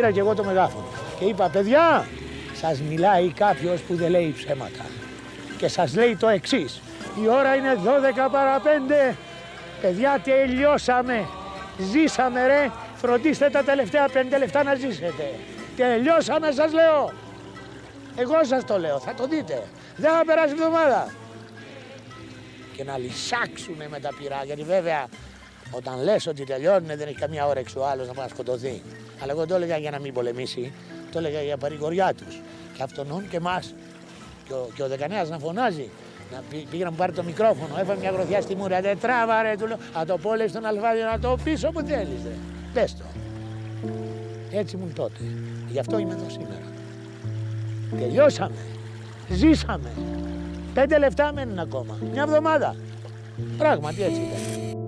πήρα και εγώ το μεγάφωνο και είπα, παιδιά, σας μιλάει κάποιος που δεν λέει ψέματα και σας λέει το εξής. Η ώρα είναι 12 παρά 5. Παιδιά, τελειώσαμε. Ζήσαμε, ρε. Φροντίστε τα τελευταία 5 λεπτά να ζήσετε. Τελειώσαμε, σας λέω. Εγώ σας το λέω, θα το δείτε. Δεν θα περάσει εβδομάδα. Και να λυσάξουνε με τα πυρά, γιατί βέβαια όταν λες ότι τελειώνουνε δεν έχει καμία όρεξη ο άλλος να πάει να σκοτωθεί. Αλλά εγώ το έλεγα για να μην πολεμήσει, το έλεγα για παρηγοριά τους. Και αυτονούν και εμάς. Και ο Δεκανέας να φωνάζει. Πήγε να μου πάρει το μικρόφωνο, έφαγε μια γροθιά στη μούρη. Δεν τράβα, ρε, του λέω. Να το πω, λέει στον Αλβάδιο, να το πεις όπου θέλεις, ρε. Πες το. Έτσι ήμουν τότε. Γι' αυτό είμαι εδώ σήμερα. Τελειώσαμε. Ζήσαμε. 5 λεπτά μένουν ακόμα. Μια εβδομάδα. Πράγματι έτσι ήταν.